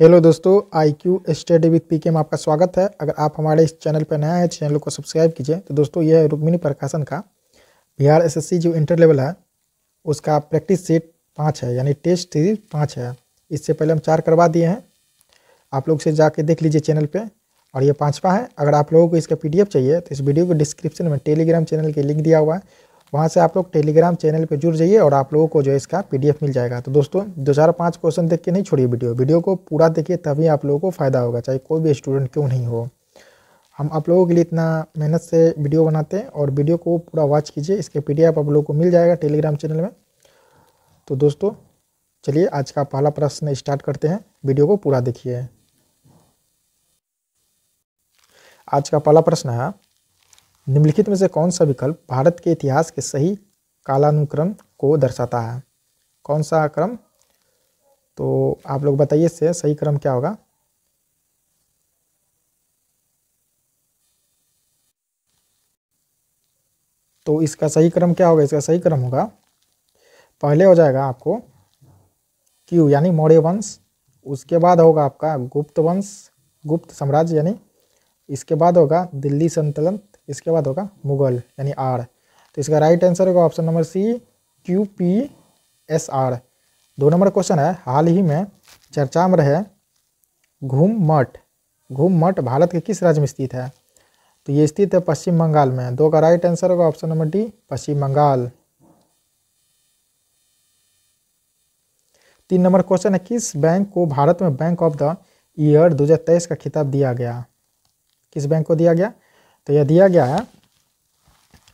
Hello दोस्तों, IQ study with पीके में आपका स्वागत है। अगर आप हमारे इस चैनल पर नया है, चैनल को सब्सक्राइब कीजिए। तो दोस्तों, यह है रुक्मिणी प्रकाशन का बिहार एसएससी जो इंटर लेवल है उसका प्रैक्टिस सेट 5 है, यानी टेस्ट सीरीज 5 है। इससे पहले हम 4 करवा दिए हैं, आप लोग से जाके देख लीजिए चैनल पे। और ये 5वां है। अगर आप लोगों को इसका PDF चाहिए तो इस वीडियो के डिस्क्रिप्शन में टेलीग्राम चैनल की लिंक दिया हुआ है, वहाँ से आप लोग टेलीग्राम चैनल पे जुड़ जाइए और आप लोगों को जो है इसका PDF मिल जाएगा। तो दोस्तों, 2-4-5 क्वेश्चन देख के नहीं छोड़िए, वीडियो को पूरा देखिए, तभी आप लोगों को फ़ायदा होगा, चाहे कोई भी स्टूडेंट क्यों नहीं हो। हम आप लोगों के लिए इतना मेहनत से वीडियो बनाते हैं और वीडियो को पूरा वॉच कीजिए। इसके PDF आप लोगों को मिल जाएगा टेलीग्राम चैनल में। तो दोस्तों, चलिए आज का पहला प्रश्न स्टार्ट करते हैं, वीडियो को पूरा देखिए। आज का पहला प्रश्न है, निम्नलिखित में से कौन सा विकल्प भारत के इतिहास के सही कालानुक्रम को दर्शाता है? कौन सा क्रम? तो आप लोग बताइए इससे सही क्रम क्या होगा। तो इसका सही क्रम क्या होगा? इसका सही क्रम होगा, पहले हो जाएगा आपको क्यू यानी मौर्य वंश, उसके बाद होगा आपका गुप्त वंश, गुप्त साम्राज्य यानी, इसके बाद होगा दिल्ली सल्तनत, इसके बाद होगा मुगल यानी आर। तो इसका राइट आंसर होगा option number C, QPSR। 2 number question है, हाल ही में चर्चा में रहे घूम मठ भारत के किस राज्य में स्थित है? तो ये स्थित है पश्चिम बंगाल में। 2 का राइट आंसर होगा ऑप्शन नंबर डी, पश्चिम बंगाल। 3 नंबर क्वेश्चन है, किस बैंक को भारत में बैंक ऑफ द ईयर 2023 का खिताब दिया गया? किस बैंक को दिया गया? तो यह दिया गया है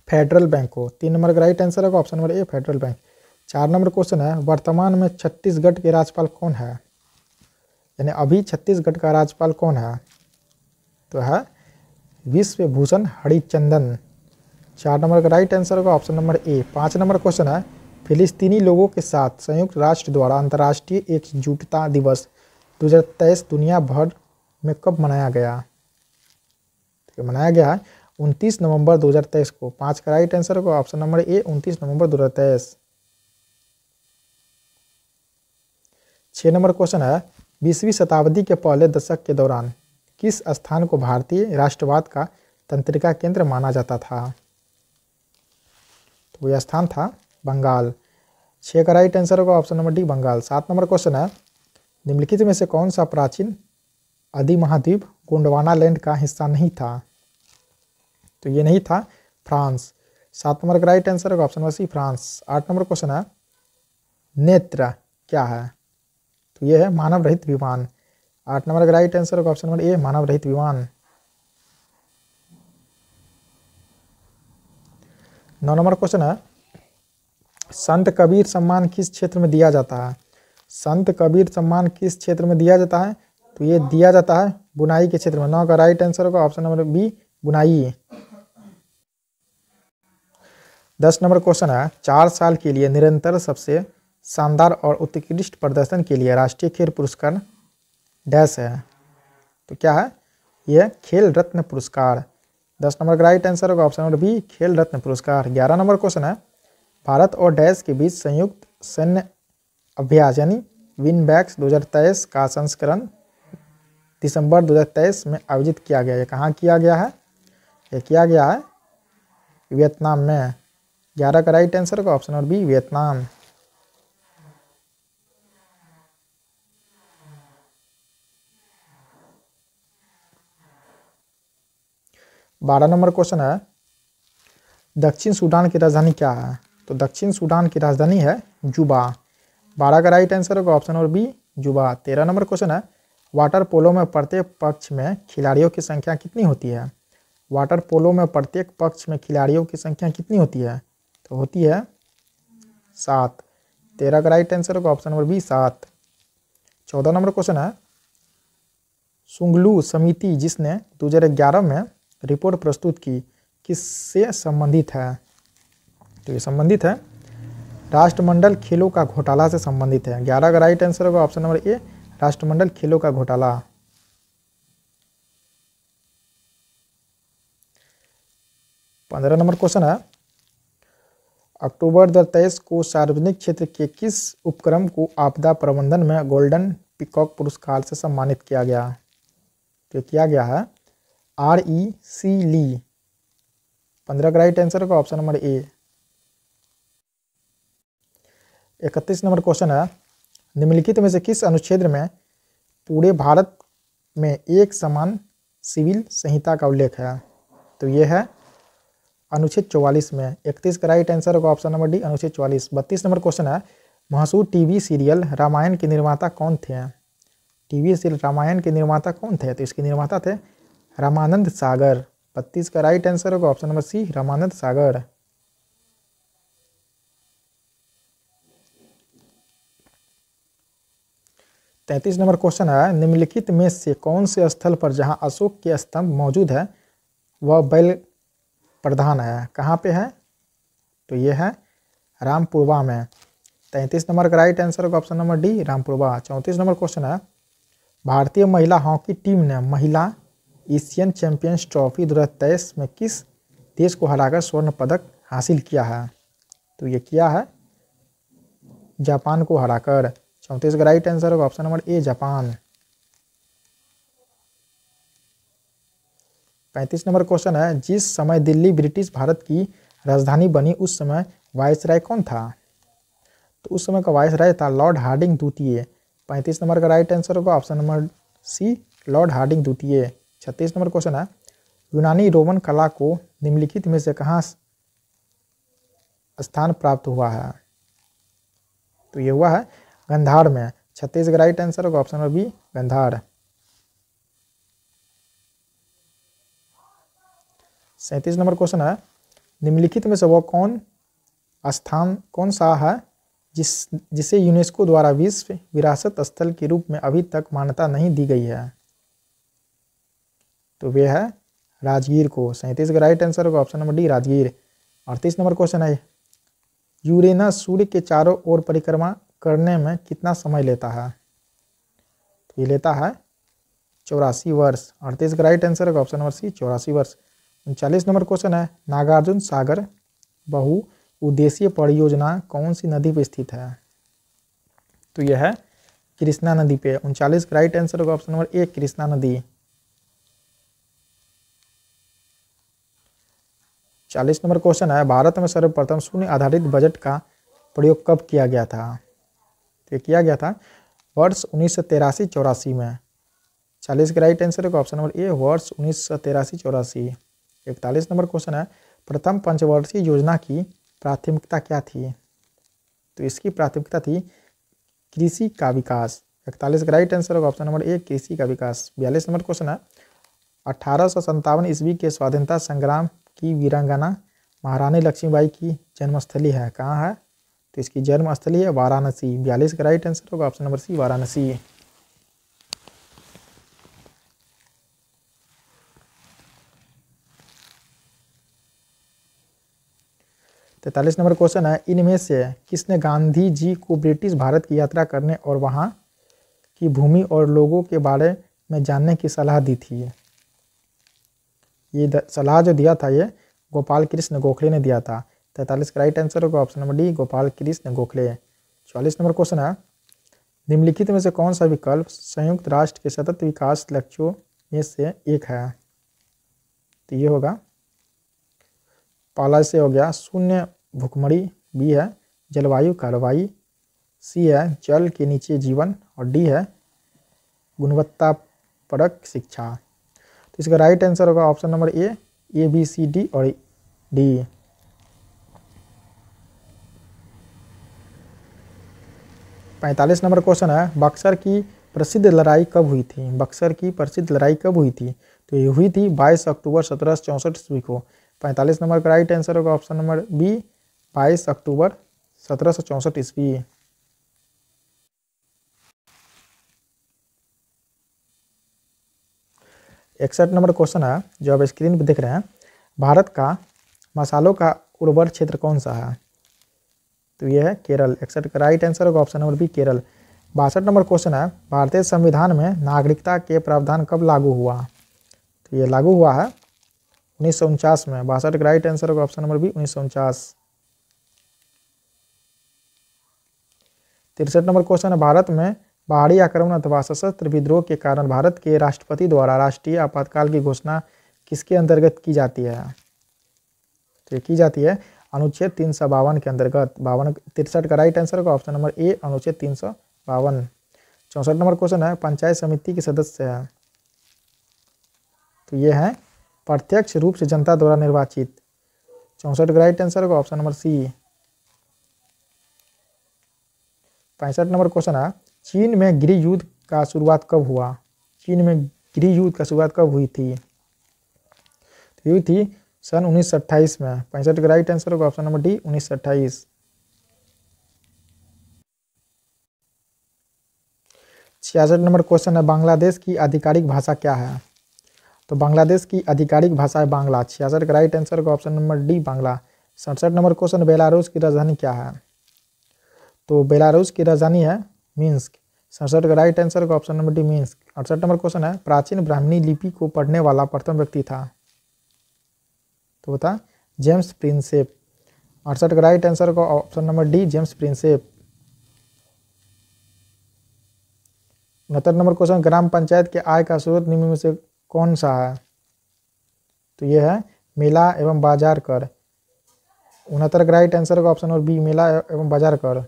फेडरल बैंक को। 3 नंबर का राइट आंसर होगा ऑप्शन नंबर ए, फेडरल बैंक। 4 नंबर क्वेश्चन है, वर्तमान में छत्तीसगढ़ के राज्यपाल कौन है? यानी अभी छत्तीसगढ़ का राज्यपाल कौन है? तो है विश्वभूषण हरिचंदन। 4 नंबर का राइट आंसर होगा ऑप्शन नंबर ए। 5 नंबर क्वेश्चन है, फिलिस्तीनी लोगों के साथ संयुक्त राष्ट्र द्वारा अंतर्राष्ट्रीय एकजुटता दिवस 2023 दुनिया भर में कब मनाया गया? मनाया गया है 29 नवंबर 2023 को। 5 का राइट आंसर होगा ऑप्शन नंबर ए, 29 नवंबर 2023। 6 नंबर क्वेश्चन है, 20वीं शताब्दी के पहले दशक के दौरान किस स्थान को भारतीय राष्ट्रवाद का तंत्रिका केंद्र माना जाता था? तो यह स्थान था बंगाल। 6 का राइट आंसर होगा option number D, Bengal. 7 number question है, निम्नलिखित में से कौन सा प्राचीन अधिमहाद्वीप गोंडवाना लैंड का हिस्सा नहीं था? तो ये नहीं था फ्रांस। 7 नंबर का राइट आंसर होगा option number C, France. 8 number question है, नेत्र क्या है? तो ये है मानव रहित विमान। 8 नंबर का राइट आंसर होगा ऑप्शन नंबर ए, मानव रहित विमान। 9 नंबर क्वेश्चन है, संत कबीर सम्मान किस क्षेत्र में दिया जाता है? संत कबीर सम्मान किस क्षेत्र में दिया जाता है? तो ये दिया जाता है बुनाई के क्षेत्र में। 9 का राइट आंसर होगा ऑप्शन नंबर बी, बुनाई। 10 नंबर क्वेश्चन है, 4 साल के लिए निरंतर सबसे शानदार और उत्कृष्ट प्रदर्शन के लिए राष्ट्रीय खेल पुरस्कार डैश है? तो क्या है? यह खेल रत्न पुरस्कार। 10 नंबर का राइट आंसर होगा ऑप्शन नंबर बी, खेल रत्न पुरस्कार। 11 नंबर क्वेश्चन है, भारत और डैश के बीच संयुक्त सैन्य अभ्यास यानी विनबैक्स 2023 का संस्करण दिसंबर 2023 में आयोजित किया गया है। कहाँ किया गया है? यह किया गया है वियतनाम में। 11 का राइट आंसर होगा option number B, Vietnam. 12 number question है, दक्षिण सूडान की राजधानी क्या है? तो दक्षिण सूडान की राजधानी है जुबा। 12 का राइट आंसर होगा ऑप्शन नंबर बी, जुबा। 13 नंबर क्वेश्चन है, वाटर पोलो में प्रत्येक पक्ष में खिलाड़ियों की संख्या कितनी होती है? वाटर पोलो में प्रत्येक पक्ष में खिलाड़ियों की संख्या कितनी होती है? तो होती है 7। 13 का राइट आंसर होगा option number B, 7। 14 number question है, सुंगलू समिति जिसने 2011 में रिपोर्ट प्रस्तुत की किससे संबंधित है? तो ये संबंधित है राष्ट्रमंडल खेलों का घोटाला से संबंधित है। 11 का राइट आंसर होगा ऑप्शन नंबर ए, राष्ट्रमंडल खेलों का घोटाला। 15 नंबर क्वेश्चन है, अक्टूबर 2023 को सार्वजनिक क्षेत्र के किस उपक्रम को आपदा प्रबंधन में गोल्डन पीकॉक पुरस्कार से सम्मानित किया गया? तो किया गया है REC ली। 15 का राइट आंसर होगा ऑप्शन नंबर ए। 31 नंबर क्वेश्चन है, निम्नलिखित में से किस अनुच्छेद में पूरे भारत में एक समान सिविल संहिता का उल्लेख है? तो ये है अनुच्छेद 44 में। 31 का राइट आंसर होगा ऑप्शन नंबर डी, अनुच्छेद 44। 32 नंबर क्वेश्चन है, मशहूर टीवी सीरियल रामायण के निर्माता कौन थे? टीवी सीरियल रामायण के निर्माता कौन थे? तो इसके निर्माता थे रामानंद सागर। 32 का राइट आंसर होगा ऑप्शन नंबर सी, रामानंद सागर। 33 नंबर क्वेश्चन है, निम्नलिखित में से कौन से स्थल पर जहां अशोक के स्तंभ मौजूद है वह बैल प्रधान है? कहाँ पे है? तो ये है रामपुरवा में। 33 नंबर का राइट आंसर होगा option number D, Rampurwa. 34 number question है, भारतीय महिला हॉकी टीम ने महिला एशियन चैंपियंस ट्रॉफी 2023 में किस देश को हराकर स्वर्ण पदक हासिल किया है? तो ये किया है जापान को हराकर। 34 का राइट आंसर होगा ऑप्शन नंबर ए, जापान। 35 नंबर क्वेश्चन है, जिस समय दिल्ली ब्रिटिश भारत की राजधानी बनी उस समय वायसराय कौन था? तो उस समय का वायसराय था लॉर्ड हार्डिंग द्वितीय। 35 नंबर का राइट आंसर होगा option number C, Lord Hardinge द्वितीय। 36 नंबर क्वेश्चन है, यूनानी रोमन कला को निम्नलिखित में से कहाँ स्थान प्राप्त हुआ है? तो ये हुआ है गंधार में। 36 का राइट आंसर होगा option number B, Gandhar. 37 number question है, निम्नलिखित में से वो कौन सा है जिसे यूनेस्को द्वारा विश्व विरासत स्थल के रूप में अभी तक मान्यता नहीं दी गई है? तो वे है राजगीर को। 37 का राइट आंसर होगा option number D, Rajgir. 38 number question है, यूरेनस सूर्य के चारों ओर परिक्रमा करने में कितना समय लेता है? तो ये लेता है 84 वर्ष। 38 का राइट आंसर होगा ऑप्शन नंबर सी, 84 वर्ष। 39 नंबर क्वेश्चन है, नागार्जुन सागर बहु उद्देशीय परियोजना कौन सी नदी पर स्थित है? तो यह है कृष्णा नदी पे। 39 का राइट आंसर होगा ऑप्शन नंबर ए, कृष्णा नदी। 40 नंबर क्वेश्चन है, भारत में सर्वप्रथम शून्य आधारित बजट का प्रयोग कब किया गया था? तो किया गया था वर्ष 1983-84 में। 40 का राइट आंसर होगा ऑप्शन नंबर ए, वर्ष 1983-84। 41 नंबर क्वेश्चन है, प्रथम पंचवर्षीय योजना की प्राथमिकता क्या थी? तो इसकी प्राथमिकता थी कृषि का विकास। 41 का राइट आंसर होगा ऑप्शन नंबर ए, कृषि का विकास। 42 नंबर क्वेश्चन है, 1857 ईस्वी के स्वाधीनता संग्राम की वीरांगना महारानी लक्ष्मीबाई की जन्मस्थली है, कहाँ है? तो इसकी जन्मस्थली है वाराणसी। 42 का राइट आंसर होगा option number C, Varanasi. 43 number question है, इनमें से किसने गांधी जी को ब्रिटिश भारत की यात्रा करने और वहां की भूमि और लोगों के बारे में जानने की सलाह दी थी? ये सलाह जो दिया था ये गोपाल कृष्ण गोखले ने दिया था। 43 का राइट आंसर होगा option number D, Gopal Krishna Gokhale. 44 number question है, निम्नलिखित में से कौन सा विकल्प संयुक्त राष्ट्र के सतत विकास लक्ष्यों में से एक है? तो ये होगा पहला से हो गया शून्य भुखमरी, बी है जलवायु कार्रवाई, सी है जल के नीचे जीवन और डी है गुणवत्तापरक शिक्षा। तो इसका राइट आंसर होगा option number A, B, C, D और डी। पैंतालीस नंबर क्वेश्चन है, बक्सर की प्रसिद्ध लड़ाई कब हुई थी? बक्सर की प्रसिद्ध लड़ाई कब हुई थी? तो ये हुई थी 22 अक्टूबर 1764 ईस्वी को। 45 नंबर का राइट आंसर होगा ऑप्शन नंबर बी, 22 अक्टूबर 1764 ईस्वी। इकसठ नंबर क्वेश्चन है जो आप स्क्रीन पर देख रहे हैं, भारत का मसालों का उर्वर क्षेत्र कौन सा है? तो ये है केरल। 61 का राइट आंसर होगा option number B, Kerala. 62 number question है, भारतीय संविधान में नागरिकता के प्रावधान कब लागू हुआ? तो ये लागू हुआ है 1949 में। 62 का राइट आंसर होगा option number B, 1949। 63 number question है, भारत में बाहरी आक्रमण अथवा सशस्त्र विद्रोह के कारण भारत के राष्ट्रपति द्वारा राष्ट्रीय आपातकाल की घोषणा किसके अंतर्गत की जाती है? तो की जाती है अनुच्छेद 352 के अंतर्गत। 63 का राइट आंसर होगा ऑप्शन नंबर ए, अनुच्छेद 352। 64 नंबर क्वेश्चन है, पंचायत समिति के सदस्य है तो ये है प्रत्यक्ष रूप से जनता द्वारा निर्वाचित। 64 का राइट आंसर होगा option number C. 65 number question है, चीन में गृह युद्ध का शुरुआत कब हुआ? चीन में गृह युद्ध का शुरुआत कब हुई थी? तो हुई थी सन 1928 में। 65 का राइट आंसर होगा option number D, 1928। 66 number question है, बांग्लादेश की आधिकारिक भाषा क्या है? तो बांग्लादेश की आधिकारिक भाषा है बांग्ला। 66 का राइट आंसर होगा option number D, Bangla. 67 number question, Belarus की राजधानी क्या है? तो बेलारूस की राजधानी है मिन्स्क। 67 का राइट आंसर होगा option number D, Minsk. 68 number question है, प्राचीन ब्राह्मणी लिपि को पढ़ने वाला प्रथम व्यक्ति था? तो बता जेम्स प्रिंसेप। 68 का राइट आंसर होगा option number D, James Prinsep. 69 number question, ग्राम पंचायत के आय का स्रोत निम्न में से कौन सा है? तो ये है मेला एवं बाजार कर। 69 का राइट आंसर होगा ऑप्शन नंबर बी, मेला एवं बाजार कर।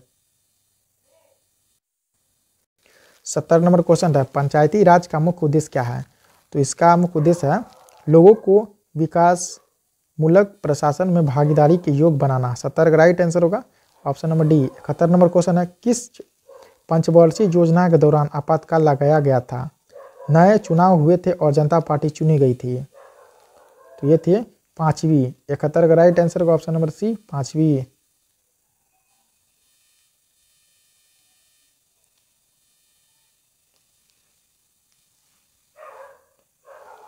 70 नंबर क्वेश्चन है, पंचायती राज का मुख्य उद्देश्य क्या है? तो इसका मुख्य उद्देश्य है लोगों को विकास मूलक प्रशासन में भागीदारी के योग बनाना। 70 का राइट आंसर होगा option number D. 71 number question है, किस पंचवर्षीय योजना के दौरान आपातकाल लगाया गया था? नए चुनाव हुए थे और जनता पार्टी चुनी गई थी। तो ये थी 5वीं। 71 का राइट आंसर होगा ऑप्शन नंबर सी, 5वीं।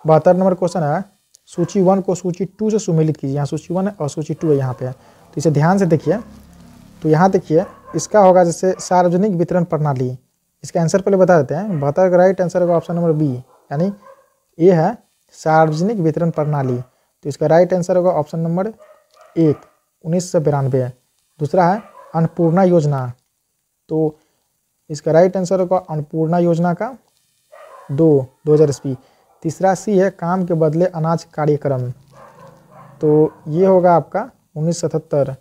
72 नंबर क्वेश्चन है, सूची 1 को सूची 2 से सुमेलित कीजिए। यहाँ सूची 1 है और सूची 2 है यहाँ पे। तो इसे ध्यान से देखिए। तो यहाँ देखिए इसका होगा जैसे सार्वजनिक वितरण प्रणाली। इसका आंसर पहले बता देते हैं। 72 का राइट आंसर होगा ऑप्शन नंबर बी, यानी ये है सार्वजनिक वितरण प्रणाली। तो इसका राइट आंसर होगा ऑप्शन नंबर 1, 1992। दूसरा है अन्नपूर्णा योजना। तो इसका राइट आंसर होगा अन्नपूर्णा योजना का 2000 ईस्वी। तीसरा सी है काम के बदले अनाज कार्यक्रम। तो ये होगा आपका 1977।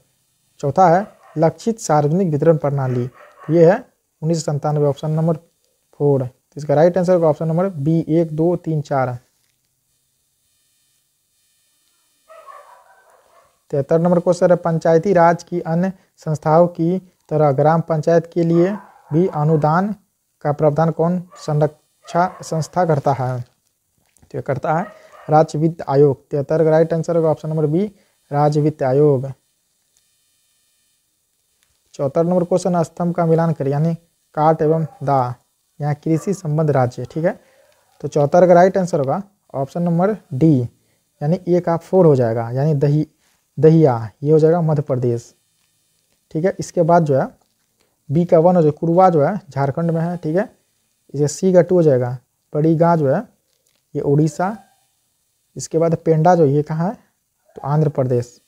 चौथा है लक्षित सार्वजनिक वितरण प्रणाली। ये है 1997, ऑप्शन नंबर 4। तो इसका राइट आंसर होगा option number B, 1, 2, 3, 4। 73 number question है, पंचायती राज की अन्य संस्थाओं की तरह ग्राम पंचायत के लिए भी अनुदान का प्रावधान कौन संस्था करता है? तो करता है राज्य वित्त आयोग। 73 का राइट आंसर होगा ऑप्शन नंबर बी, राज्य वित्त आयोग। 74 नंबर क्वेश्चन है, स्तंभ का मिलान करें, यानी काट एवं दा। यहाँ कृषि संबंध राज्य, ठीक है। तो 74 का राइट आंसर होगा ऑप्शन नंबर डी, यानी ए का 4 हो जाएगा, यानी दहिया ये हो जाएगा मध्य प्रदेश, ठीक है। इसके बाद जो है बी का 1 हो जाएगा, कुरवा जो है झारखंड में है, ठीक है। इसे सी का 2 हो जाएगा, बड़ी गाँ जो है ये उड़ीसा। इसके बाद पेंडा जो ये कहाँ है? तो आंध्र प्रदेश।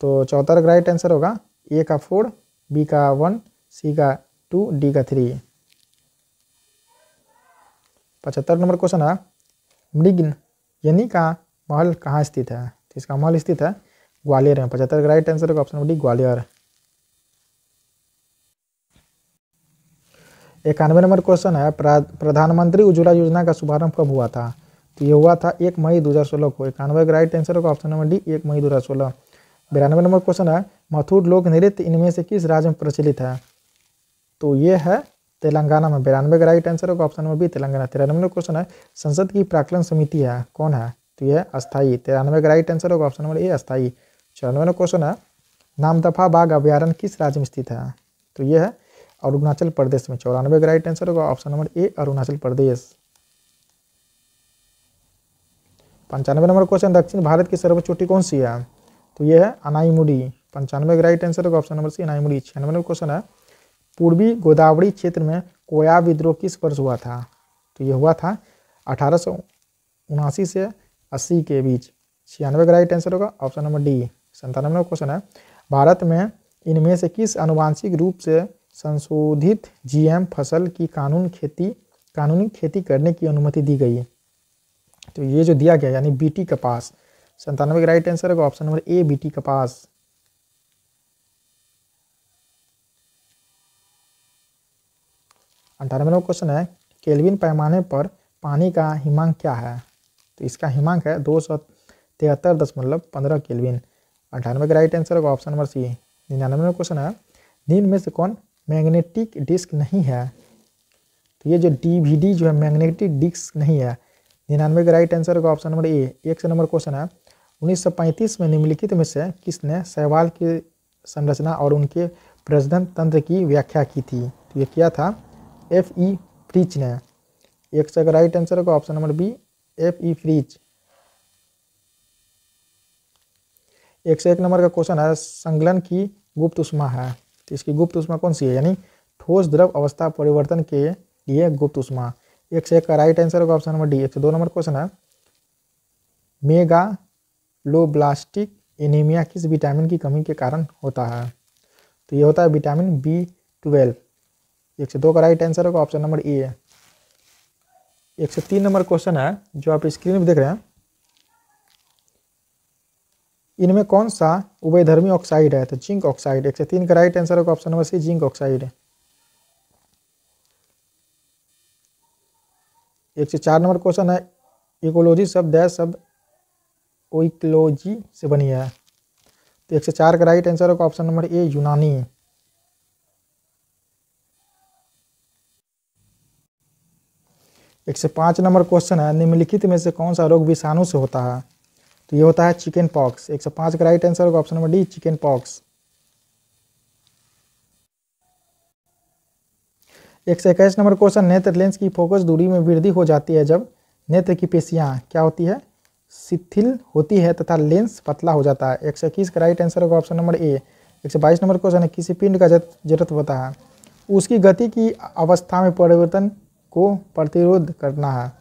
तो 74 का राइट आंसर होगा ए का 4, बी का 1, सी का 2, डी का 3। 75 नंबर क्वेश्चन है, मृगनयनी का महल कहाँ स्थित है? तो इसका महल स्थित है ग्वालियर में। 75 का राइट आंसर होगा option number D, Gwalior. 91 number question है, प्रधानमंत्री उज्ज्वला योजना का शुभारंभ कब हुआ था? तो ये हुआ था 1 मई 2016 को। 91 का राइट आंसर होगा ऑप्शन नंबर डी, 1 मई 2016। 92 नंबर क्वेश्चन है, मथुर लोक नृत्य इनमें से किस राज्य में प्रचलित है? तो ये है तेलंगाना में। 92 का राइट आंसर होगा option number B, Telangana. 93 number question है, संसद की प्राक्कलन समिति है कौन है? तो ये है अस्थायी। 93 का राइट आंसर होगा ऑप्शन नंबर ए, अस्थायी। 94 नंबर क्वेश्चन है, नामदफा बाघ अभ्यारण्य किस राज्य में स्थित है? तो ये है अरुणाचल प्रदेश में। 94 का राइट आंसर होगा ऑप्शन नंबर ए, अरुणाचल प्रदेश। 95 नंबर क्वेश्चन, दक्षिण भारत की सर्वोच्च चोटी कौन सी है? तो ये है अनाईमुड़ी। 95 का राइट आंसर होगा option number C, Anamudi. 96 number question है, पूर्वी गोदावरी क्षेत्र में कोया विद्रोह किस वर्ष हुआ था? तो ये हुआ था 1879 से 80 के बीच। 96 का राइट आंसर होगा option number D. 97 number question है, भारत में इनमें से किस आनुवांशिक रूप से संशोधित जीएम फसल की कानूनी खेती करने की अनुमति दी गई है। तो ये जो दिया गया यानी बीटी कपास, 97 का राइट आंसर होगा ऑप्शन नंबर ए बीटी कपास। 98वां क्वेश्चन है केल्विन पैमाने पर पानी का हिमांक क्या है? तो इसका हिमांक है 273.15 केल्विन। 98 का राइट आंसर होगा ऑप्शन नंबर सी। 99वां क्वेश्चन है निम्न में से कौन मैग्नेटिक डिस्क नहीं है? तो ये जो डीवीडी जो है मैग्नेटिक डिस्क नहीं है। 99 का राइट आंसर होगा ऑप्शन नंबर ए। 100 नंबर क्वेश्चन है 1935 में निम्नलिखित में से किसने शैवाल की संरचना और उनके प्रजनन तंत्र की व्याख्या की थी? तो ये किया था F.E. फ्रीच ने। 100 का राइट आंसर होगा option number B F.E. Fritsch. 101 number का क्वेश्चन है संगलन की गुप्त ऊष्मा है, तो इसकी गुप्त ऊष्मा कौन सी है? यानी ठोस द्रव अवस्था परिवर्तन के लिए गुप्त ऊष्मा। 101 का राइट आंसर होगा option number D. 102 number question है मेगालोब्लास्टिक एनीमिया किस विटामिन की कमी के कारण होता है? तो ये होता है विटामिन B12। 102 का राइट आंसर होगा ऑप्शन नंबर ए। 103 नंबर क्वेश्चन है जो आप स्क्रीन पर देख रहे हैं, इनमें कौन सा उभयधर्मी ऑक्साइड है? तो जिंक ऑक्साइड। 103 का राइट आंसर होगा option number C zinc oxide. 104 number question है इकोलॉजी शब्द ओइकोलॉजी से बनी है। तो 104 का राइट आंसर होगा ऑप्शन नंबर ए यूनानी। 105 नंबर क्वेश्चन है निम्नलिखित में से कौन सा रोग विषाणु से होता है? तो ये होता है चिकन पॉक्स। 105 का राइट आंसर होगा option number D chicken pox. 121 number question नेत्र लेंस की फोकस दूरी में वृद्धि हो जाती है जब नेत्र की पेशियां क्या होती है? शिथिल होती है तथा लेंस पतला हो जाता है। 121 का राइट आंसर होगा ऑप्शन नंबर ए। 122 नंबर क्वेश्चन है किसी पिंड का जड़त्व होता है उसकी गति की अवस्था में परिवर्तन को प्रतिरोध करना है।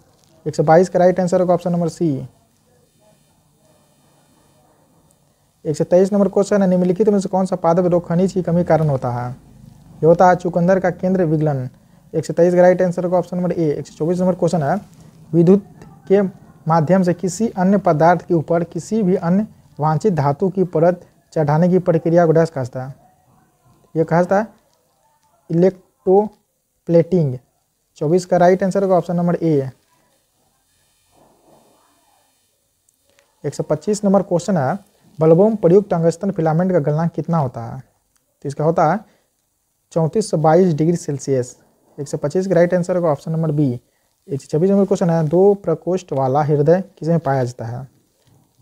122 का राइट आंसर होगा option number C. 123 number question है निम्नलिखित में से कौन सा पादप रोग खनिज की कमी कारण होता है? ये होता है चुकंदर का केंद्र विगलन। 123 का राइट आंसर होगा ऑप्शन नंबर ए। 124 नंबर क्वेश्चन है विद्युत के माध्यम से किसी अन्य पदार्थ के ऊपर किसी भी अन्य वांछित धातु की परत चढ़ाने की प्रक्रिया को डैश कहता है? ये कहता है इलेक्ट्रोप्लेटिंग। 24 का राइट आंसर होगा ऑप्शन नंबर ए। 125 नंबर क्वेश्चन है बल्बों में प्रयुक्त टंगस्टन फिलामेंट का गलनांक कितना होता है? तो इसका होता है 3422 डिग्री सेल्सियस। 125 का राइट आंसर होगा option number B. 126 number question है 2 प्रकोष्ठ वाला हृदय किसमें पाया जाता है?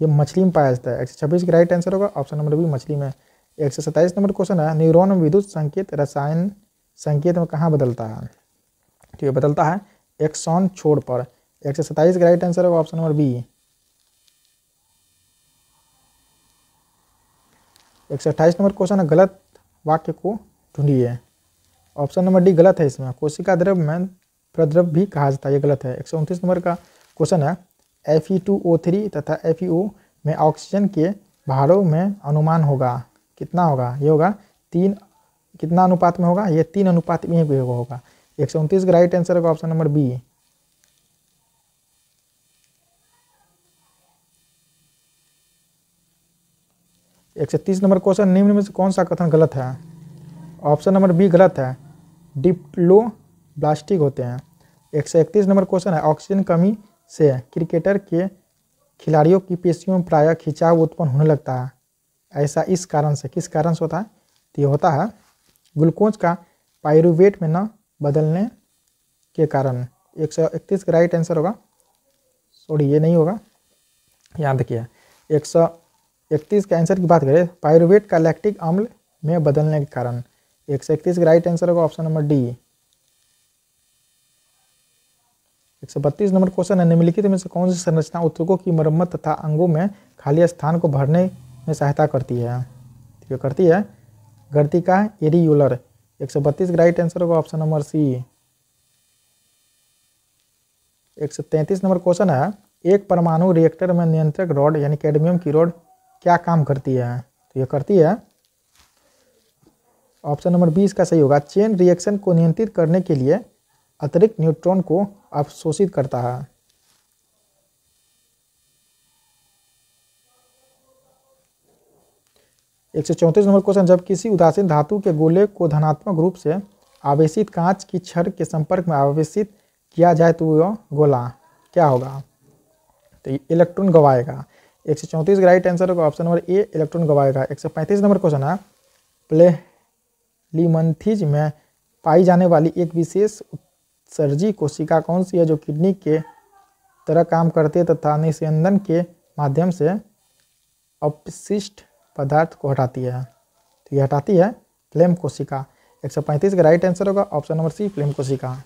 ये मछली में पाया जाता है। 126 का राइट आंसर होगा ऑप्शन नंबर बी मछली में। 127 नंबर क्वेश्चन है न्यूरॉन में विद्युत संकेत रसायन संकेत में कहाँ बदलता है? तो ये बदलता है एक्सॉन छोड़ पर। 127 का राइट आंसर होगा option number B. 128 number question है गलत वाक्य को ढूंढिए। ऑप्शन नंबर डी गलत है इसमें। कोशिका द्रव में प्रद्रव भी कहा जाता है, ये गलत है। 129 नंबर का क्वेश्चन है Fe2O3 तथा FeO में ऑक्सीजन के भारों में अनुमान होगा कितना होगा? ये होगा 3 कितना अनुपात में होगा? ये 3 अनुपात में होगा। 129 का राइट आंसर होगा option number B. 130 number question निम्न में से कौन सा कथन गलत है? ऑप्शन नंबर बी गलत है, डिप्लोब्लास्टिक होते हैं। 131 नंबर क्वेश्चन है ऑक्सीजन कमी से क्रिकेटर के खिलाड़ियों की पेशियों में प्रायः खिंचाव उत्पन्न होने लगता है, ऐसा इस कारण से किस कारण से होता है? तो ये होता है ग्लूकोज का पायरुवेट में न बदलने के कारण। 131 का राइट आंसर होगा, सॉरी ये नहीं होगा, याद रखिए। 131 के आंसर की बात करें पायरुवेट का लैक्टिक अम्ल में बदलने के कारण। 131 का राइट आंसर होगा option number D. 132 number question है निम्नलिखित में से कौन सी संरचना ऊतकों की मरम्मत तथा अंगों में खाली स्थान को भरने में सहायता करती है? तो ये करती है गर्तिका एरियोलर। 132 का राइट आंसर होगा option number C. 133 number question है एक परमाणु रिएक्टर में नियंत्रक रॉड यानी कैडमियम की रॉड क्या काम करती है? तो ये करती है ऑप्शन नंबर 20 का सही होगा। चेन रिएक्शन को नियंत्रित करने के लिए अतिरिक्त न्यूट्रॉन को अवशोषित करता है। एक सौ 34 नंबर क्वेश्चन, जब किसी उदासीन धातु के गोले को धनात्मक रूप से आवेशित कांच की छड़ के संपर्क में आवेशित किया जाए तो वह गोला क्या होगा? तो इलेक्ट्रॉन गवाएगा। 134 का राइट आंसर होगा ऑप्शन नंबर ए, इलेक्ट्रॉन गवाएगा। 135 नंबर क्वेश्चन है, प्लेलिमंथीज में पाई जाने वाली एक विशेष उत्सर्जी कोशिका कौन सी है जो किडनी के तरह काम करती है तथा निस्यंदन के माध्यम से अपशिष्ट पदार्थ को हटाती है? तो यह हटाती है फ्लेम कोशिका। 135 का राइट आंसर होगा ऑप्शन नंबर सी, फ्लेम कोशिका।